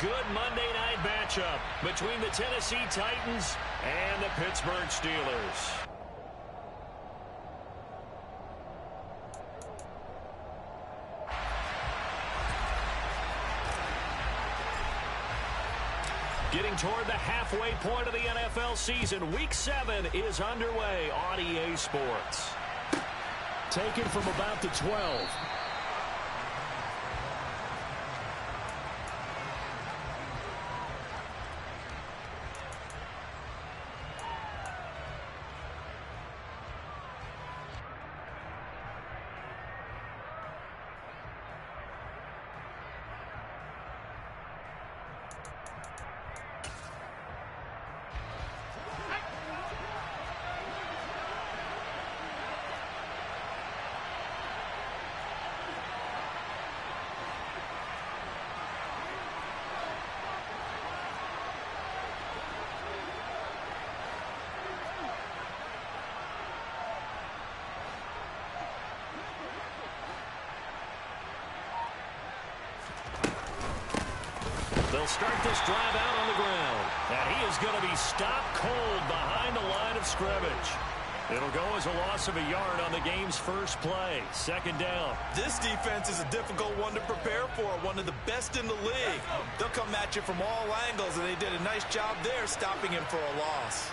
good Monday night matchup between the Tennessee Titans and the Pittsburgh Steelers. Getting toward the halfway point of the NFL season, Week 7 is underway on EA Sports. Taken from about the 12. They'll start this drive out on the ground. And he is going to be stopped cold behind the line of scrimmage. It'll go as a loss of a yard on the game's first play. Second down. This defense is a difficult one to prepare for, one of the best in the league. They'll come at you from all angles, and they did a nice job there stopping him for a loss.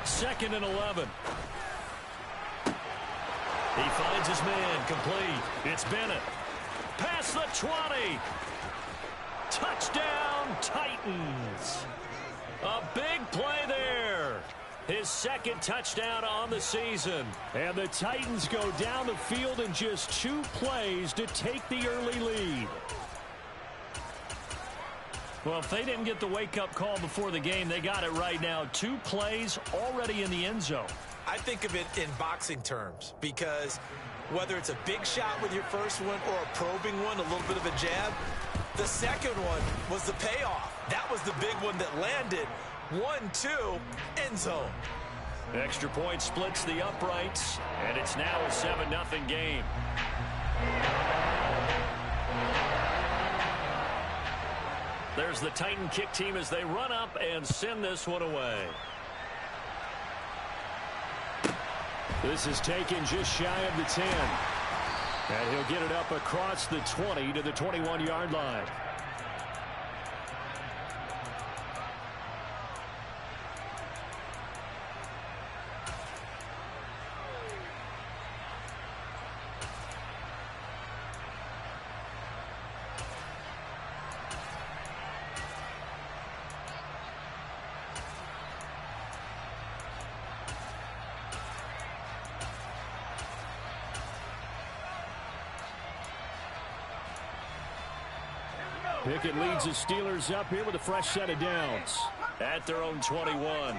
Second and 11. He finds his man complete. It's Bennett. Past the 20. Touchdown, Titans. A big play there. His second touchdown on the season. And the Titans go down the field in just 2 plays to take the early lead. Well, if they didn't get the wake-up call before the game, they got it right now. 2 plays already in the end zone. I think of it in boxing terms, because whether it's a big shot with your first one or a probing one, a little bit of a jab, the second one was the payoff. That was the big one that landed. 1-2, end zone. Extra point splits the uprights, and it's now a 7-0 game. There's the Titan kick team as they run up and send this one away. This is taken just shy of the 10. And he'll get it up across the 20 to the 21-yard line. Pickett leads the Steelers up here with a fresh set of downs. At their own 21.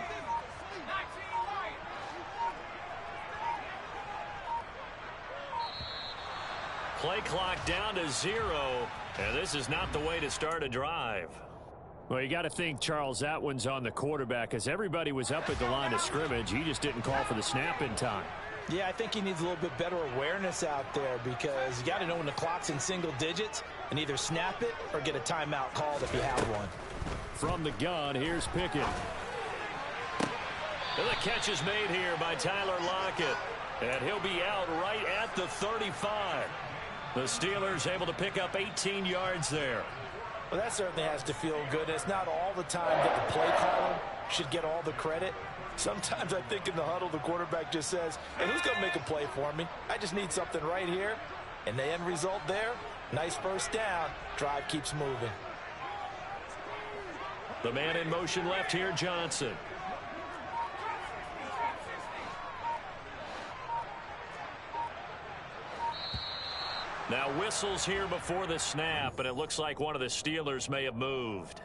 Play clock down to 0. And this is not the way to start a drive. Well, you got to think, Charles, that one's on the quarterback, as everybody was up at the line of scrimmage. He just didn't call for the snap in time. Yeah, I think he needs a little bit better awareness out there, because you got to know when the clock's in single digits and either snap it or get a timeout called if you have one. From the gun, here's Pickett. And the catch is made here by Tyler Lockett. And he'll be out right at the 35. The Steelers able to pick up 18 yards there. Well, that certainly has to feel good. It's not all the time that the play caller should get all the credit. Sometimes I think in the huddle, the quarterback just says, hey, who's going to make a play for me? I just need something right here. And the end result there, nice first down. Drive keeps moving. The man in motion left here, Johnson. Now whistles here before the snap, and it looks like one of the Steelers may have moved.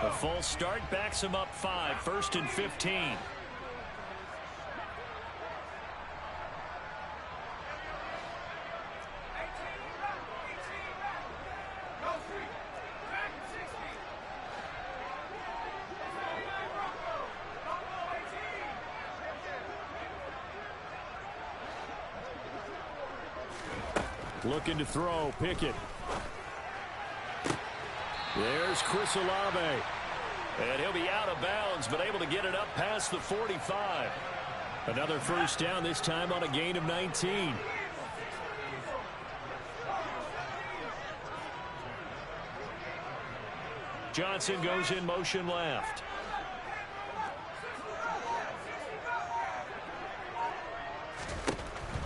A full start backs him up 5, 1st and 15. Looking to throw. Pickett. There's Chris Olave. And he'll be out of bounds, but able to get it up past the 45. Another first down, this time on a gain of 19. Johnson goes in motion left.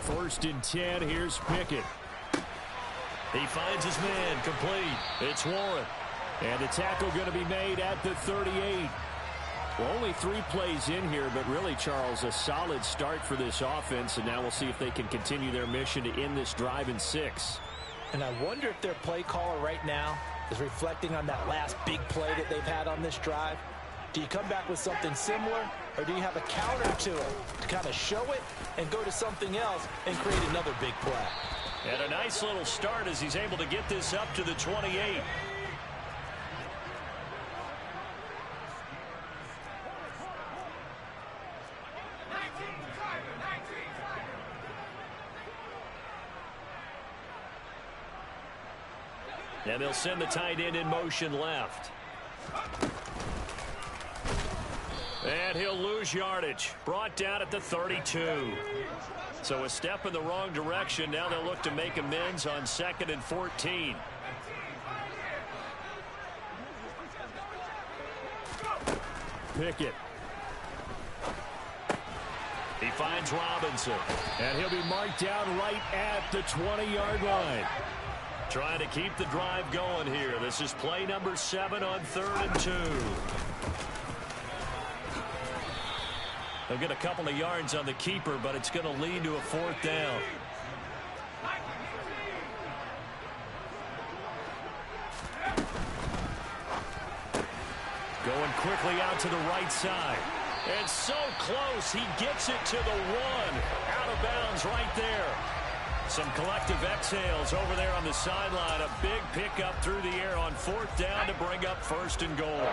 First and 10, here's Pickett. He finds his man, complete. It's Warren. And the tackle going to be made at the 38. Well, only 3 plays in here, but really, Charles, a solid start for this offense. And now we'll see if they can continue their mission to end this drive in 6. And I wonder if their play caller right now is reflecting on that last big play that they've had on this drive. Do you come back with something similar, or do you have a counter to it to kind of show it and go to something else and create another big play? And a nice little start as he's able to get this up to the 28. And they'll send the tight end in motion left. And he'll lose yardage. Brought down at the 32. So a step in the wrong direction. Now they'll look to make amends on 2nd and 14. Pickett. He finds Robinson. And he'll be marked down right at the 20-yard line. Trying to keep the drive going here. This is play number 7 on 3rd and 2. They'll get a couple of yards on the keeper, but it's going to lead to a 4th down. Going quickly out to the right side. And so close, he gets it to the 1. Out of bounds right there. Some collective exhales over there on the sideline. A big pickup through the air on 4th down to bring up 1st and goal.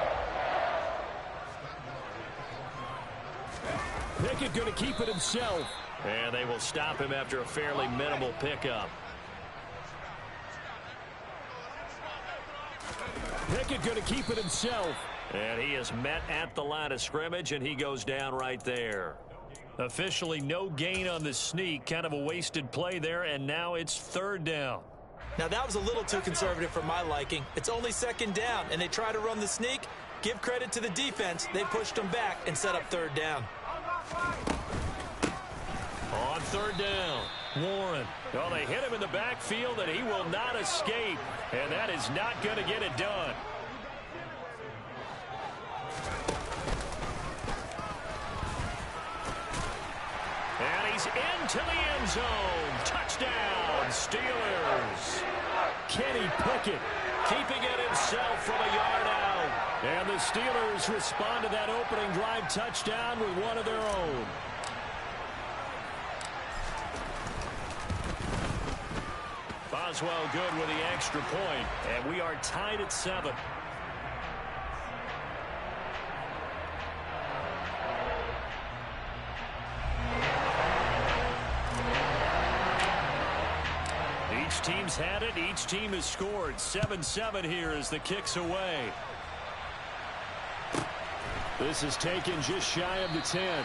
Pickett going to keep it himself. And they will stop him after a fairly minimal pickup. Pickett going to keep it himself. And he is met at the line of scrimmage, and he goes down right there. Officially no gain on the sneak. Kind of a wasted play there, and now it's 3rd down. Now that was a little too conservative for my liking. It's only 2nd down, and they try to run the sneak. Give credit to the defense. They pushed them back and set up 3rd down. On 3rd down, Warren. Well, they hit him in the backfield, and he will not escape. And that is not going to get it done. And he's into the end zone. Touchdown, Steelers. Kenny Pickett keeping it himself from a yard out. And the Steelers respond to that opening drive touchdown with one of their own. Boswell good with the extra point, and we are tied at 7. Each team's had it. Each team has scored. 7-7 here as the kick's away. This is taken just shy of the 10.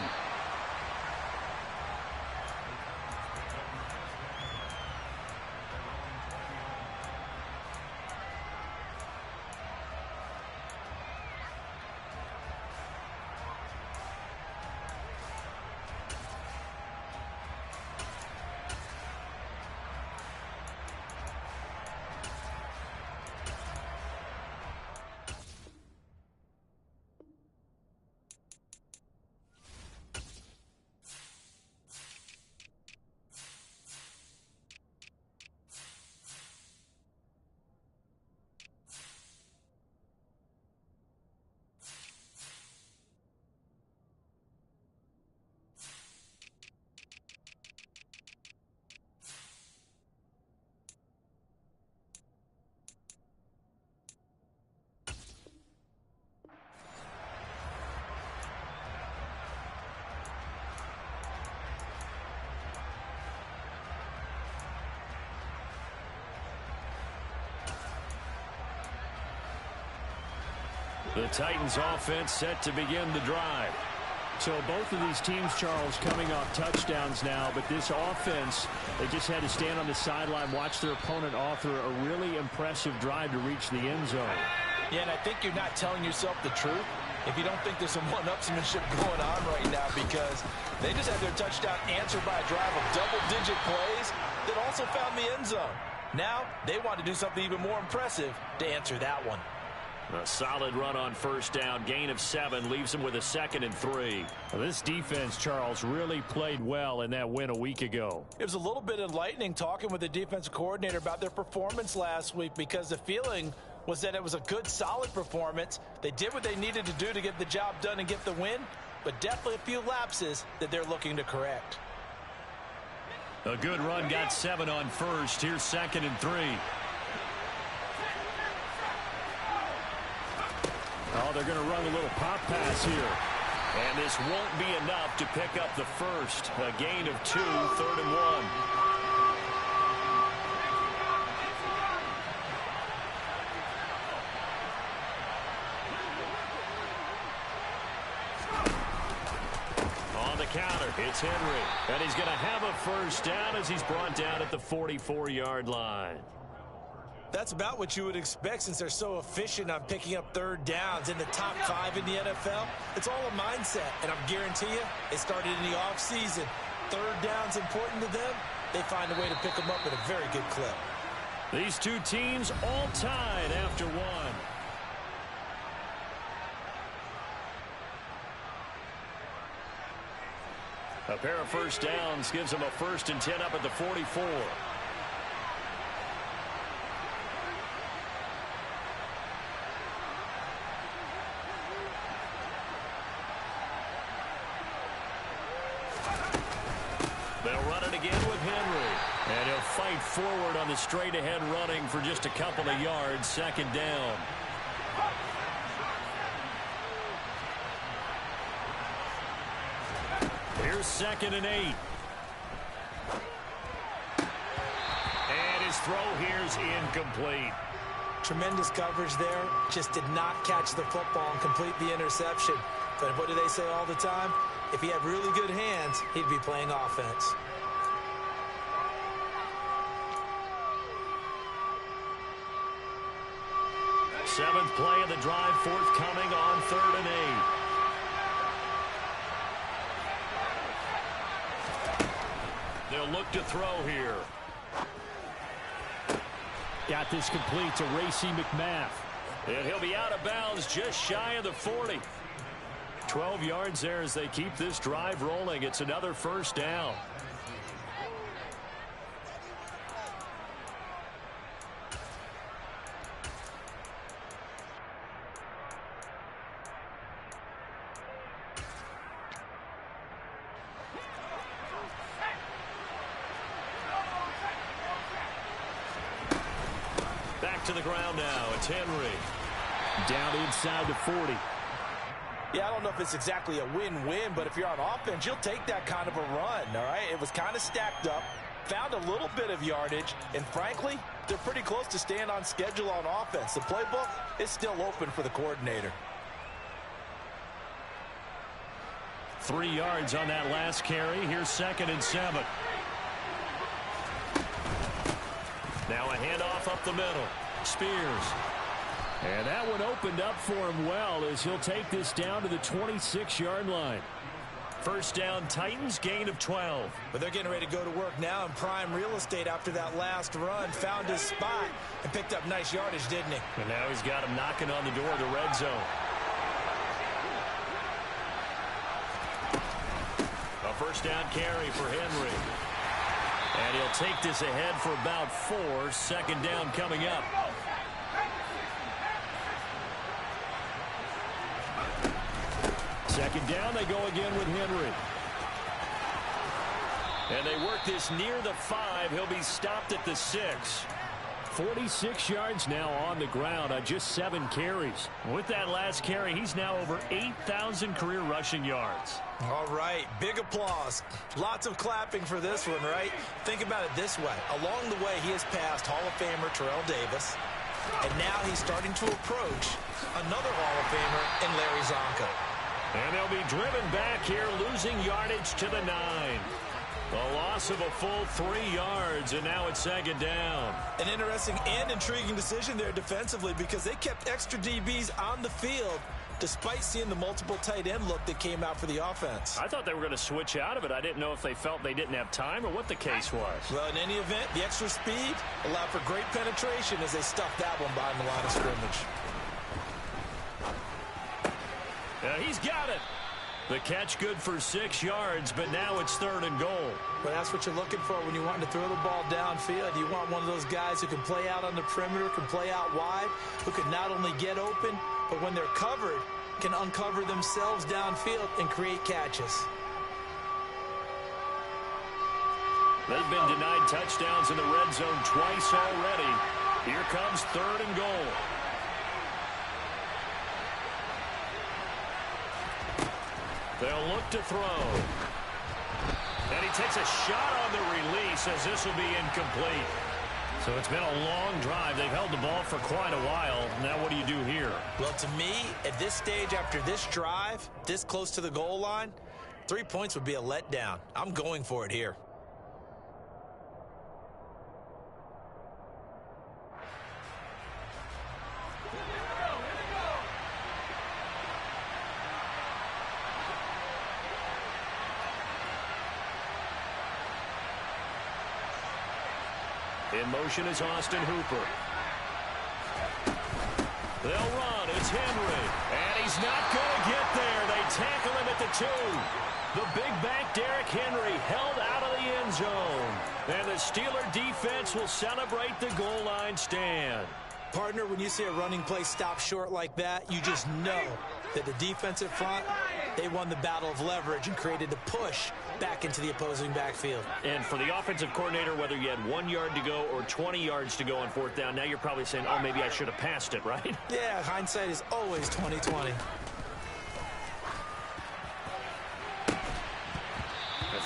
The Titans offense set to begin the drive. So both of these teams, Charles, coming off touchdowns now, but this offense, they just had to stand on the sideline, watch their opponent author a really impressive drive to reach the end zone. Yeah, and I think you're not telling yourself the truth if you don't think there's some one-upsmanship going on right now, because they just had their touchdown answered by a drive of double-digit plays that also found the end zone. Now they want to do something even more impressive to answer that one. A solid run on first down. Gain of 7 leaves them with a 2nd and 3. Well, this defense, Charles, really played well in that win a week ago. It was a little bit enlightening talking with the defensive coordinator about their performance last week, because the feeling was that it was a good, solid performance. They did what they needed to do to get the job done and get the win, but definitely a few lapses that they're looking to correct. A good run, got 7 on first. Here's 2nd and 3. Oh, they're going to run a little pop pass here. And this won't be enough to pick up the first. A gain of 2, 3rd and 1. On the counter, it's Henry. And he's going to have a first down as he's brought down at the 44-yard line. That's about what you would expect, since they're so efficient on picking up 3rd downs in the top 5 in the NFL. It's all a mindset, and I'm guarantee you, it started in the offseason. 3rd down's important to them. They find a way to pick them up at a very good clip. These two teams all tied after 1. A pair of first downs gives them a 1st and 10 up at the 44. They'll run it again with Henry. And he'll fight forward on the straight-ahead running for just a couple of yards. 2nd down. Here's 2nd and 8. And his throw here's incomplete. Tremendous coverage there. Just did not catch the football and complete the interception. But what do they say all the time? If he had really good hands, he'd be playing offense. Seventh play of the drive, forthcoming on 3rd and 8. They'll look to throw here. Got this complete to Racey McMath. And he'll be out of bounds just shy of the 40. 12 yards there as they keep this drive rolling. It's another first down. Back to the ground now. It's Henry. Down inside the 40. Yeah, I don't know if it's exactly a win-win, but if you're on offense, you'll take that kind of a run, all right? It was kind of stacked up, found a little bit of yardage, and frankly, they're pretty close to staying on schedule on offense. The playbook is still open for the coordinator. 3 yards on that last carry. Here's 2nd and 7. Now a handoff up the middle. Spears. And that one opened up for him well as he'll take this down to the 26-yard line. First down, Titans, gain of 12. But they're getting ready to go to work now in prime real estate after that last run. Found his spot and picked up nice yardage, didn't he? And now he's got him knocking on the door of the red zone. A first down carry for Henry. And he'll take this ahead for about 4. 2nd down coming up. Second down, they go again with Henry. And they work this near the 5. He'll be stopped at the 6. 46 yards now on the ground on just 7 carries. With that last carry, he's now over 8,000 career rushing yards. All right, big applause. Lots of clapping for this one, right? Think about it this way. Along the way, he has passed Hall of Famer Terrell Davis, And now he's starting to approach another Hall of Famer in Larry Zonka. And they'll be driven back here, losing yardage to the 9. A loss of a full 3 yards, and now it's second down. An interesting and intriguing decision there defensively because they kept extra DBs on the field despite seeing the multiple tight end look that came out for the offense. I thought they were going to switch out of it. I didn't know if they felt they didn't have time or what the case was. Well, in any event, the extra speed allowed for great penetration as they stuffed that one behind the line of scrimmage. He's got it. The catch good for 6 yards, but now it's 3rd and goal. But that's what you're looking for when you want to throw the ball downfield. You want one of those guys who can play out on the perimeter, can play out wide, who can not only get open, but when they're covered, can uncover themselves downfield and create catches. They've been denied touchdowns in the red zone twice already. Here comes 3rd and goal. They'll look to throw. And he takes a shot on the release as this will be incomplete. So it's been a long drive. They've held the ball for quite a while. Now what do you do here? Well, to me, at this stage after this drive, this close to the goal line, 3 points would be a letdown. I'm going for it here. In motion is Austin Hooper. They'll run. It's Henry. And he's not going to get there. They tackle him at the 2. The big back Derrick Henry held out of the end zone. And the Steeler defense will celebrate the goal line stand. Partner, when you see a running play stop short like that, you just know that the defensive front, they won the battle of leverage and created the push back into the opposing backfield. And for the offensive coordinator, whether you had 1 yard to go or 20 yards to go on 4th down, now you're probably saying, oh, maybe I should have passed it, right? Yeah, hindsight is always 20/20.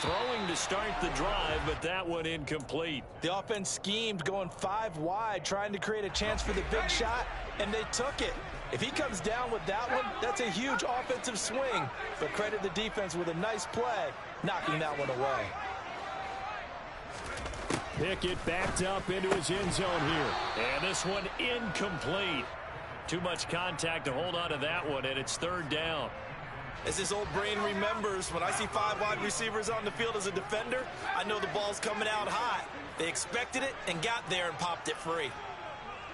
Throwing to start the drive, but that one incomplete. The offense schemed going 5 wide, trying to create a chance for the big shot, and they took it. If he comes down with that one, that's a huge offensive swing. But credit the defense with a nice play, knocking that one away. Pickett backed up into his end zone here. And this one incomplete. Too much contact to hold on to that one, and it's 3rd down. As this old brain remembers, when I see 5 wide receivers on the field as a defender, I know the ball's coming out hot. They expected it and got there and popped it free.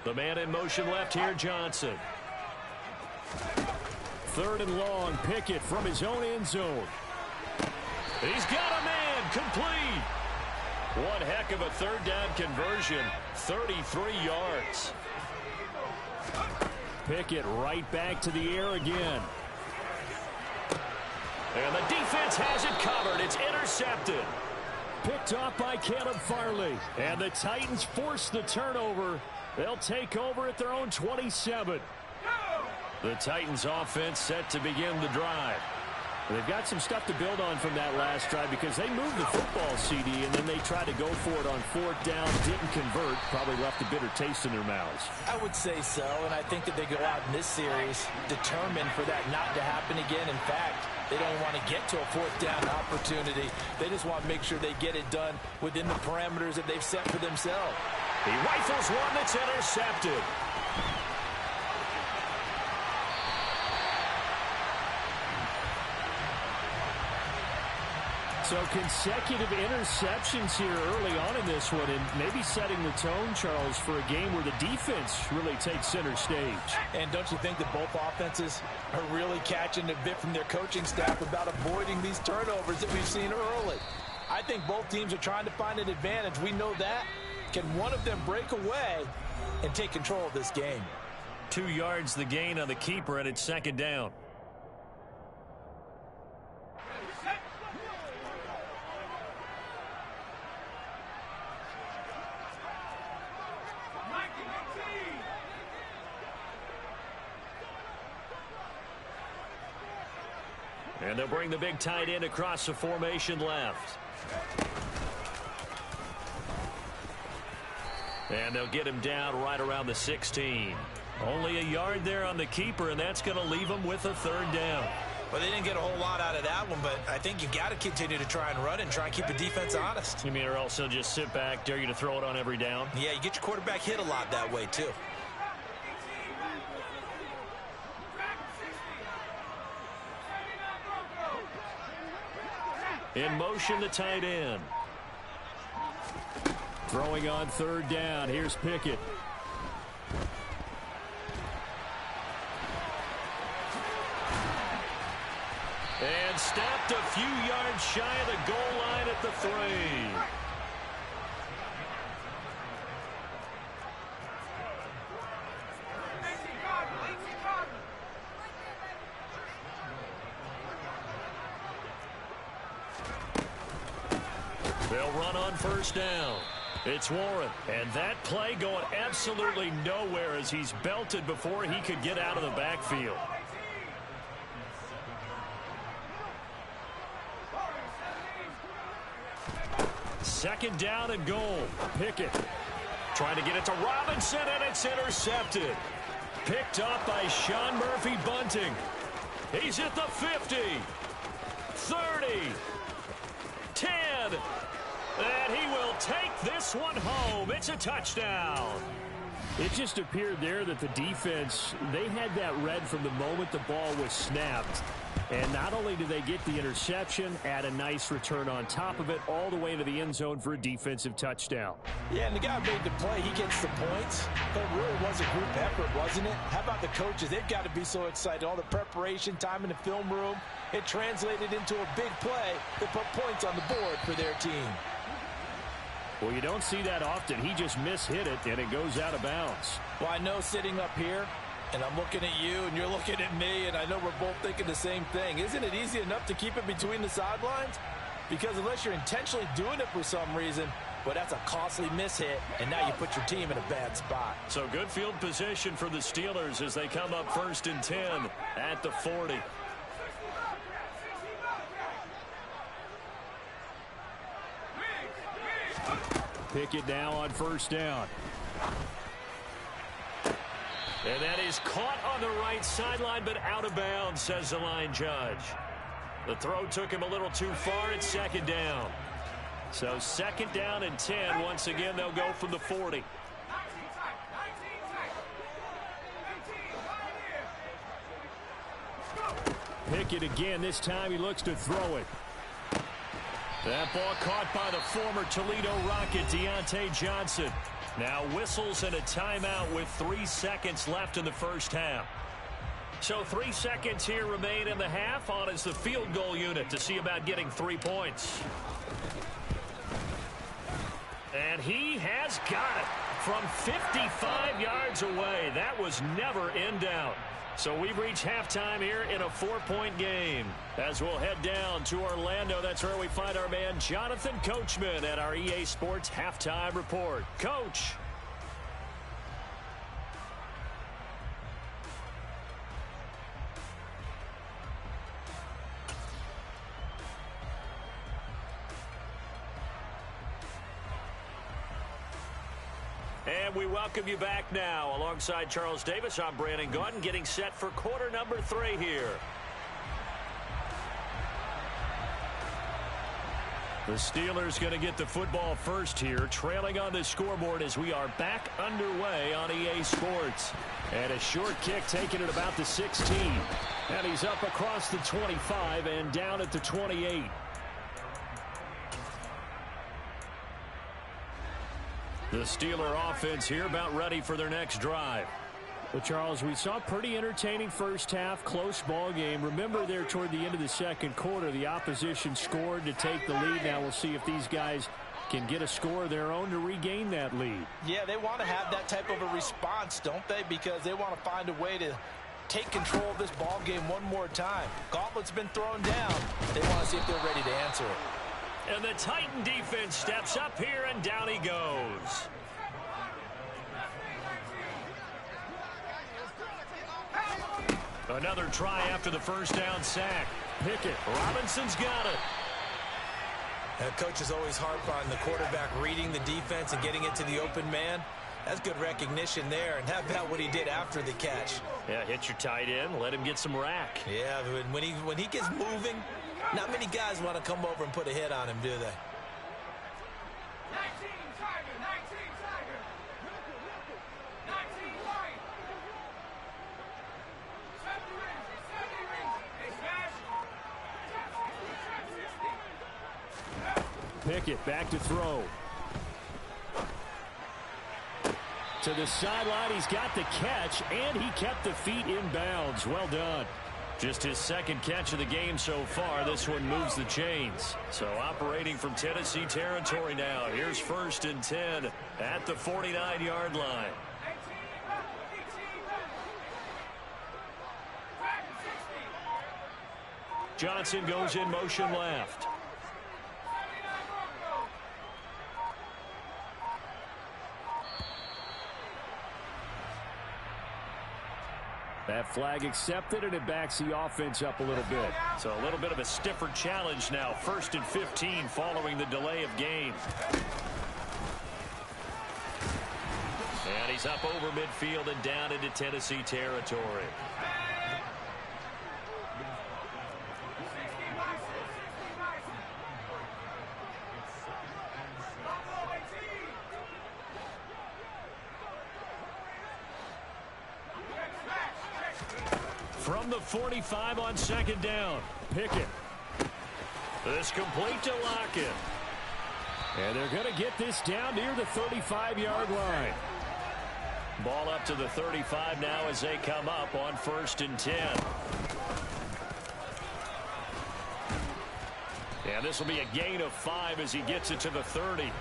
The man in motion left here, Johnson. 3rd and long, Pickett from his own end zone. He's got a man, complete. One heck of a 3rd down conversion, 33 yards. Pickett right back to the air again. And the defense has it covered. It's intercepted. Picked off by Caleb Farley. And the Titans force the turnover. They'll take over at their own 27. The Titans offense set to begin the drive. They've got some stuff to build on from that last drive because they moved the football, CD, and then they tried to go for it on 4th down, didn't convert, probably left a bitter taste in their mouths. I would say so, and I think that they go out in this series determined for that not to happen again. In fact, they don't want to get to a 4th down opportunity. They just want to make sure they get it done within the parameters that they've set for themselves. He rifles one that's intercepted. So consecutive interceptions here early on in this one, and maybe setting the tone, Charles, for a game where the defense really takes center stage. And don't you think that both offenses are really catching a bit from their coaching staff about avoiding these turnovers that we've seen early? I think both teams are trying to find an advantage. We know that. Can one of them break away and take control of this game? 2 yards the gain on the keeper, and it's 2nd down. And they'll bring the big tight end across the formation left. And they'll get him down right around the 16. Only a yard there on the keeper, and that's going to leave him with a third down. Well, they didn't get a whole lot out of that one, but I think you got to continue to try and run and try and keep the defense honest. You mean, or else they'll just sit back, dare you to throw it on every down? Yeah, you get your quarterback hit a lot that way, too. In motion, the tight end. Throwing on third down. Here's Pickett. And stepped a few yards shy of the goal line at the 3. They'll run on first down. It's Warren. And that play going absolutely nowhere as he's belted before he could get out of the backfield. Second down and goal. Pickett trying to get it to Robinson, and it's intercepted. Picked up by Sean Murphy Bunting. He's at the 50, 30, 10, and he will take this one home. It's a touchdown. It just appeared there that the defense, they had that read from the moment the ball was snapped. And not only do they get the interception, add a nice return on top of it, all the way to the end zone for a defensive touchdown. Yeah, and the guy made the play. He gets the points. But it really was a group effort, wasn't it? How about the coaches? They've got to be so excited. All the preparation, time in the film room, it translated into a big play that put points on the board for their team. Well, you don't see that often. He just mishit it, and it goes out of bounds. Well, I know sitting up here, and I'm looking at you, and you're looking at me, and I know we're both thinking the same thing. Isn't it easy enough to keep it between the sidelines? Because unless you're intentionally doing it for some reason, well, that's a costly mishit, and now you put your team in a bad spot. So good field position for the Steelers as they come up 1st and 10 at the 40. Pickett now on first down. And that is caught on the right sideline, but out of bounds, says the line judge. The throw took him a little too far. It's second down. So 2nd down and 10. Once again, they'll go from the 40. Pickett again. This time he looks to throw it. That ball caught by the former Toledo Rocket, Deontay Johnson. Now whistles and a timeout with 3 seconds left in the first half. So 3 seconds here remain in the half. On is the field goal unit to see about getting 3 points. And he has got it from 55 yards away. That was never in doubt. So we've reached halftime here in a 4-point game. As we'll head down to Orlando, that's where we find our man Jonathan Coachman at our EA Sports Halftime Report. Coach. And we welcome you back now. Alongside Charles Davis, I'm Brandon Gaudin, getting set for quarter number 3 here. The Steelers going to get the football first here, trailing on the scoreboard as we are back underway on EA Sports. And a short kick taken at about the 16. And he's up across the 25 and down at the 28. The Steeler offense here about ready for their next drive. Well, Charles, we saw a pretty entertaining first half, close ball game. Remember there toward the end of the second quarter, the opposition scored to take the lead. Now we'll see if these guys can get a score of their own to regain that lead. Yeah, they want to have that type of a response, don't they? Because they want to find a way to take control of this ball game one more time. Gauntlet's been thrown down. They want to see if they're ready to answer it. And the Titan defense steps up here, and down he goes. Another try after the first down sack. Pickett. Robinson's got it. Coaches always harp on the quarterback reading the defense and getting it to the open man. That's good recognition there. And how about what he did after the catch? Yeah, hit your tight end, let him get some rack. Yeah, when he gets moving, not many guys want to come over and put a hit on him, do they? Pickett back to throw. To the sideline, he's got the catch, and he kept the feet in bounds. Well done. Just his second catch of the game so far. This one moves the chains. So operating from Tennessee territory now. Here's 1st and 10 at the 49-yard line. Johnson goes in motion left. That flag accepted, and it backs the offense up a little bit. So a little bit of a stiffer challenge now. 1st and 15 following the delay of game. And he's up over midfield and down into Tennessee territory. From the 45 on 2nd down. Pickett. This complete to Lockett. And they're going to get this down near the 35-yard line. Ball up to the 35 now as they come up on 1st and 10. And this will be a gain of 5 as he gets it to the 30.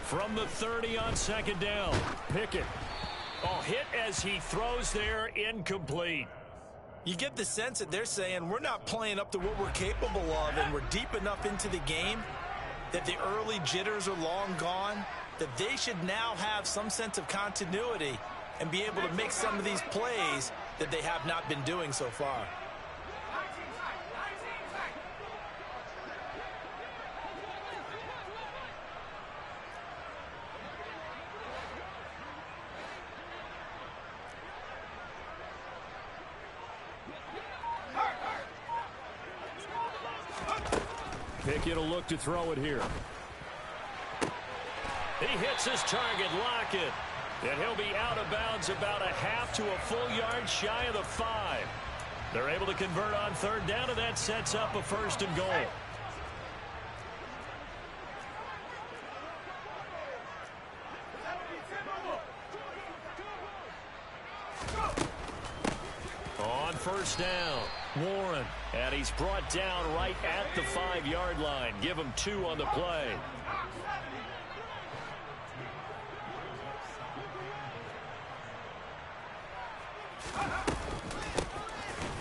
From the 30 on 2nd down. Pickett. Oh, hit as he throws there, incomplete. You get the sense that they're saying we're not playing up to what we're capable of, and we're deep enough into the game that the early jitters are long gone, that they should now have some sense of continuity and be able to make some of these plays that they have not been doing so far. Pickett will look to throw it here. He hits his target, Lockett. And he'll be out of bounds about a half to a full yard shy of the 5. They're able to convert on 3rd down, and that sets up a 1st and goal. On 1st down, Warren. And he's brought down right at the 5-yard line. Give him 2 on the play.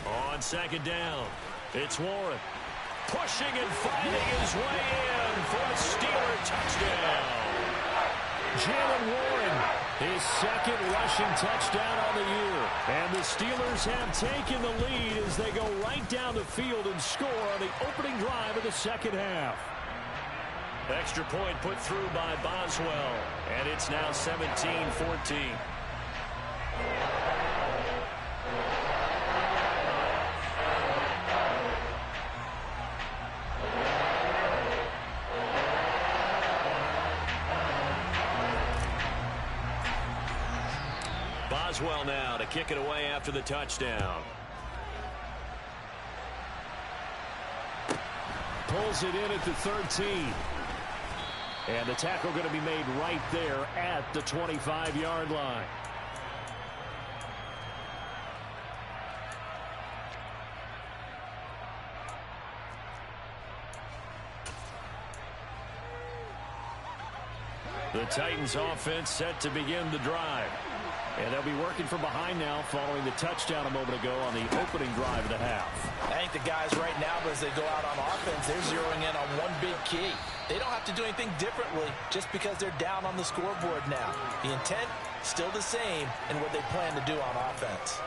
On 2nd down, it's Warren. Pushing and finding his way in for a Steeler touchdown. Jalen Warren, his 2nd rushing touchdown on the year. And the Steelers have taken the lead as they go right down the field and score on the opening drive of the 2nd half. Extra point put through by Boswell. And it's now 17-14. Boswell now to kick it away after the touchdown. Pulls it in at the 13. And the tackle going to be made right there at the 25-yard line. The Titans offense set to begin the drive. And they'll be working from behind now following the touchdown a moment ago on the opening drive of the half. I think the guys right now, as they go out on offense, they're zeroing in on one big key. They don't have to do anything differently just because they're down on the scoreboard now. The intent, still the same in what they plan to do on offense.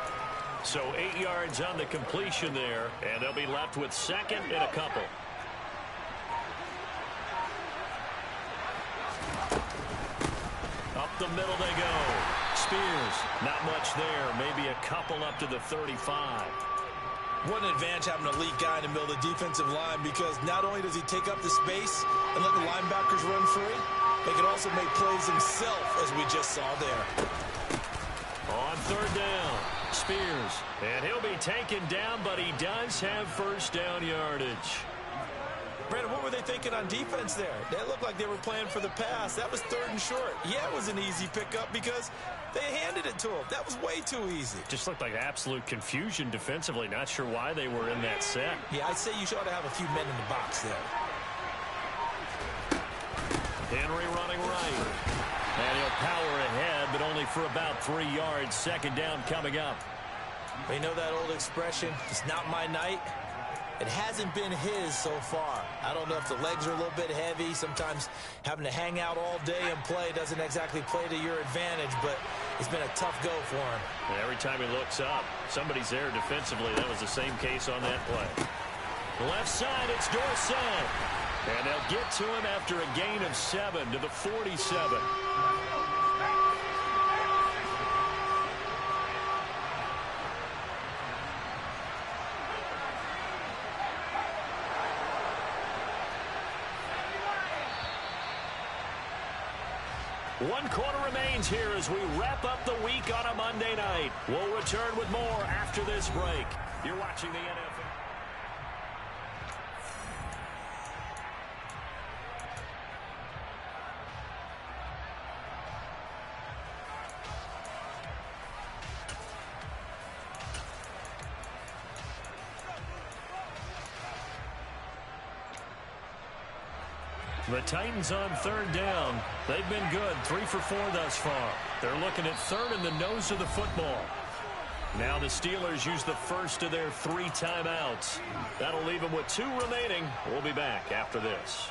So 8 yards on the completion there, and they'll be left with second and a couple. Up the middle they go. Spears, not much there. Maybe a couple up to the 35. What an advantage having an elite guy in the middle of the defensive line, because not only does he take up the space and let the linebackers run free, he can also make plays himself, as we just saw there. On third down, Spears. And he'll be taken down, but he does have first down yardage. Brandon, what were they thinking on defense there? They looked like they were playing for the pass. That was third and short. Yeah, it was an easy pickup because they handed it to him. That was way too easy. Just looked like absolute confusion defensively. Not sure why they were in that set. Yeah, I'd say you ought to have a few men in the box there. Henry running right. And he'll power ahead, but only for about 3 yards. Second down coming up. You know that old expression, it's not my night? It hasn't been his so far. I don't know if the legs are a little bit heavy. Sometimes having to hang out all day and play doesn't exactly play to your advantage, but it's been a tough go for him. And every time he looks up, somebody's there defensively. That was the same case on that play. Left side, it's Dorsett. And they'll get to him after a gain of 7 to the 47. One quarter remains here as we wrap up the week on a Monday night. We'll return with more after this break. You're watching the NFL. The Titans on third down. They've been good, 3 for 4 thus far. They're looking at third in the nose of the football. Now the Steelers use the first of their 3 timeouts. That'll leave them with 2 remaining. We'll be back after this.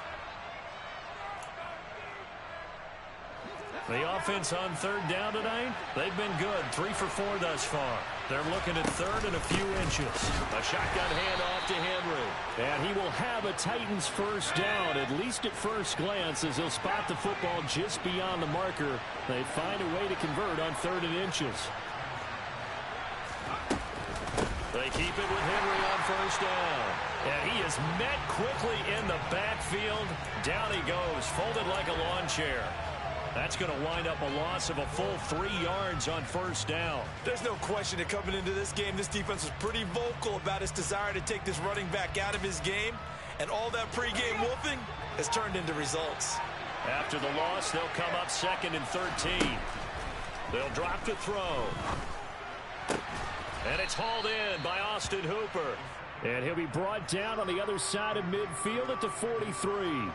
The offense on third down tonight, they've been good, 3 for 4 thus far. They're looking at third and a few inches. A shotgun handoff to Henry. And he will have a Titans first down, at least at first glance, as he'll spot the football just beyond the marker. They find a way to convert on third and inches. They keep it with Henry on first down. And he is met quickly in the backfield. Down he goes, folded like a lawn chair. That's going to wind up a loss of a full 3 yards on first down. There's no question that coming into this game, this defense was pretty vocal about its desire to take this running back out of his game. And all that pregame wolfing has turned into results. After the loss, they'll come up 2nd and 13. They'll drop to throw. And it's hauled in by Austin Hooper. And he'll be brought down on the other side of midfield at the 43.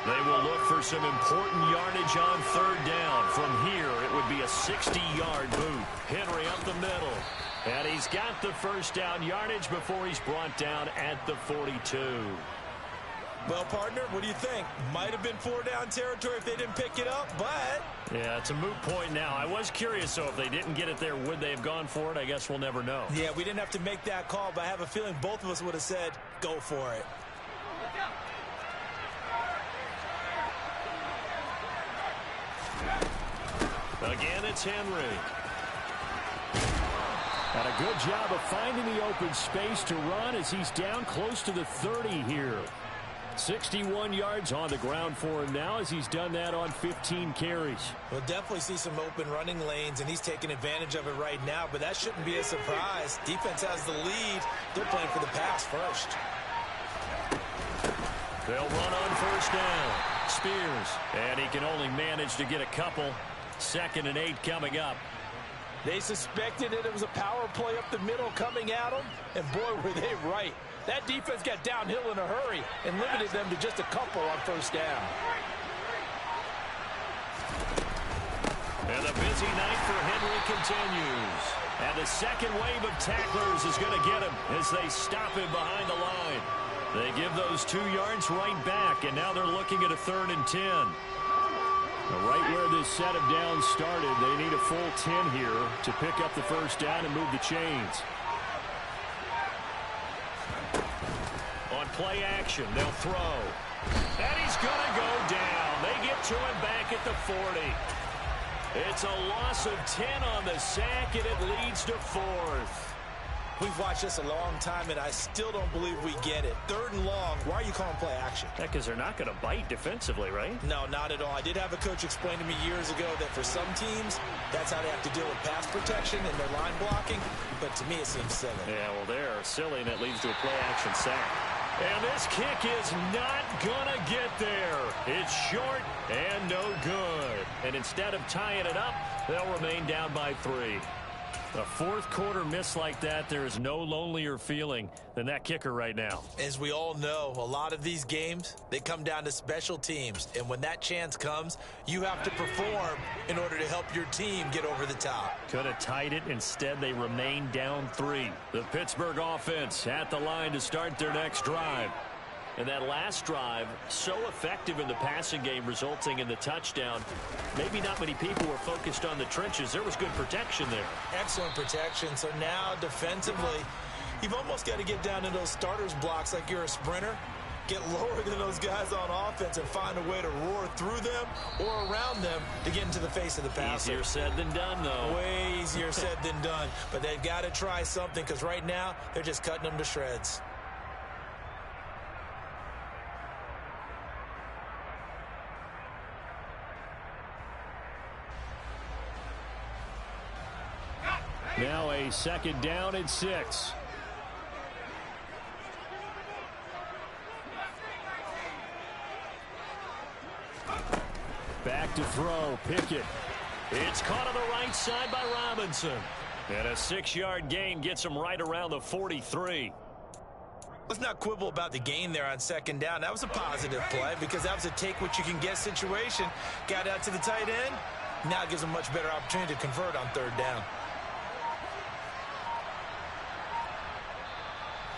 They will look for some important yardage on third down. From here, it would be a 60-yard boot. Henry up the middle. And he's got the first down yardage before he's brought down at the 42. Well, partner, what do you think? Might have been 4-down territory if they didn't pick it up, but... Yeah, it's a moot point now. I was curious, so if they didn't get it there, would they have gone for it? I guess we'll never know. Yeah, we didn't have to make that call, but I have a feeling both of us would have said, go for it. Again, it's Henry. Got a good job of finding the open space to run as he's down close to the 30 here. 61 yards on the ground for him now as he's done that on 15 carries. We'll definitely see some open running lanes, and he's taking advantage of it right now, but that shouldn't be a surprise. Defense has the lead. They're playing for the pass first. They'll run on first down. Spears, and he can only manage to get a couple. 2nd and 8 coming up. They suspected it was a power play up the middle coming at them, and boy, were they right. That defense got downhill in a hurry and limited them to just a couple on first down. And the busy night for Henry continues. And the second wave of tacklers is going to get him as they stop him behind the line. They give those 2 yards right back, and now they're looking at a 3rd and 10. Right where this set of downs started, they need a full 10 here to pick up the first down and move the chains. On play action, they'll throw. And he's going to go down. They get to him back at the 40. It's a loss of 10 on the sack, and it leads to 4th. We've watched this a long time, and I still don't believe we get it. 3rd and long, why are you calling play action? Because they're not going to bite defensively, right? No, not at all. I did have a coach explain to me years ago that for some teams, that's how they have to deal with pass protection and their line blocking. But to me, it seems silly. Yeah, well, they're silly, and it leads to a play action sack. And this kick is not going to get there. It's short and no good. And instead of tying it up, they'll remain down by 3. A 4th quarter miss like that, there is no lonelier feeling than that kicker right now. As we all know, a lot of these games, they come down to special teams. And when that chance comes, you have to perform in order to help your team get over the top. Could have tied it. Instead, they remain down 3. The Pittsburgh offense at the line to start their next drive. And that last drive, so effective in the passing game, resulting in the touchdown. Maybe not many people were focused on the trenches. There was good protection there. Excellent protection. So now, defensively, you've almost got to get down in those starters blocks like you're a sprinter. Get lower than those guys on offense and find a way to roar through them or around them to get into the face of the passer. Easier said than done, though. Way easier said than done. But they've got to try something because right now, they're just cutting them to shreds. Now a 2nd down and 6. Back to throw. Pickett. It's caught on the right side by Robinson. And a 6-yard gain gets him right around the 43. Let's not quibble about the gain there on 2nd down. That was a positive play because that was a take-what-you-can-get situation. Got out to the tight end. Now it gives them a much better opportunity to convert on 3rd down.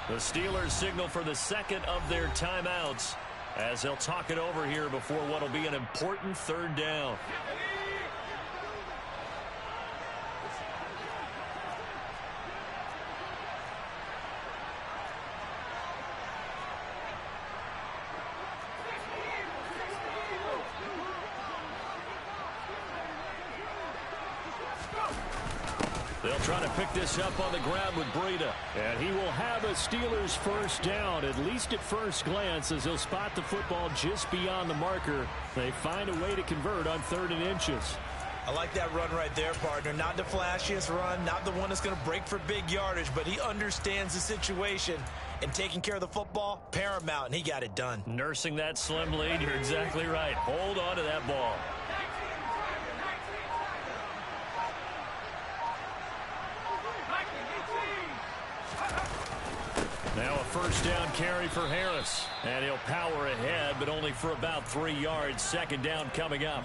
The Steelers signal for the 2nd of their timeouts as they'll talk it over here before what will be an important 3rd down. They'll try to pick this up on the ground with Breida. And he will have a Steelers first down, at least at first glance, as he'll spot the football just beyond the marker. They find a way to convert on 3rd and inches. I like that run right there, partner. Not the flashiest run, not the one that's going to break for big yardage, but he understands the situation. And taking care of the football, paramount, and he got it done. Nursing that slim lead, you're exactly right. Hold on to that ball. Now a first down carry for Harris. And he'll power ahead, but only for about 3 yards. 2nd down coming up.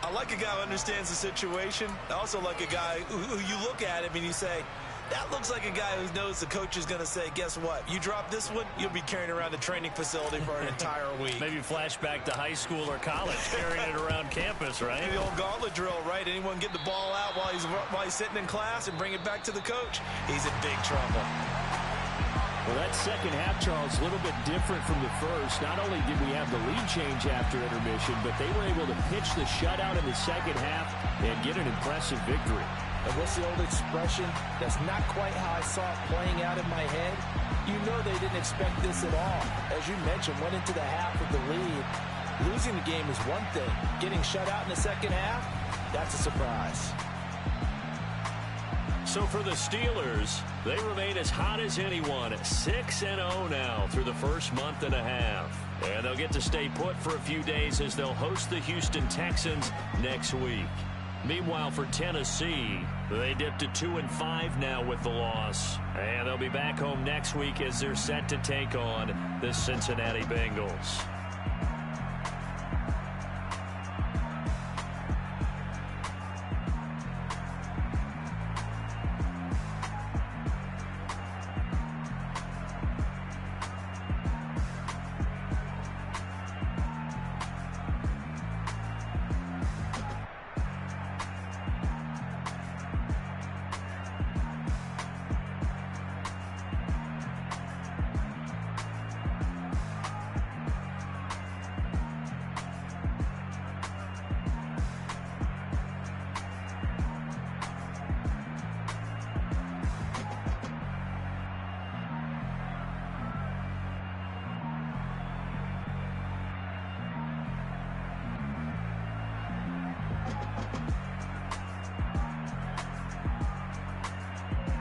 I like a guy who understands the situation. I also like a guy who you look at him and you say, that looks like a guy who knows the coach is going to say, guess what? You drop this one, you'll be carrying around the training facility for an entire week. Maybe flashback to high school or college, carrying it around campus, right? The old gauntlet drill, right? Anyone get the ball out while he's sitting in class and bring it back to the coach? He's in big trouble. Well, that 2nd half, Charles, a little bit different from the first. Not only did we have the lead change after intermission, but they were able to pitch the shutout in the 2nd half and get an impressive victory. And what's the old expression? That's not quite how I saw it playing out in my head. You know they didn't expect this at all. As you mentioned, went into the half with the lead. Losing the game is one thing. Getting shut out in the 2nd half, that's a surprise. So for the Steelers, they remain as hot as anyone, 6-0 now through the first month and a half. And they'll get to stay put for a few days as they'll host the Houston Texans next week. Meanwhile, for Tennessee, they dipped to 2-5 now with the loss. And they'll be back home next week as they're set to take on the Cincinnati Bengals.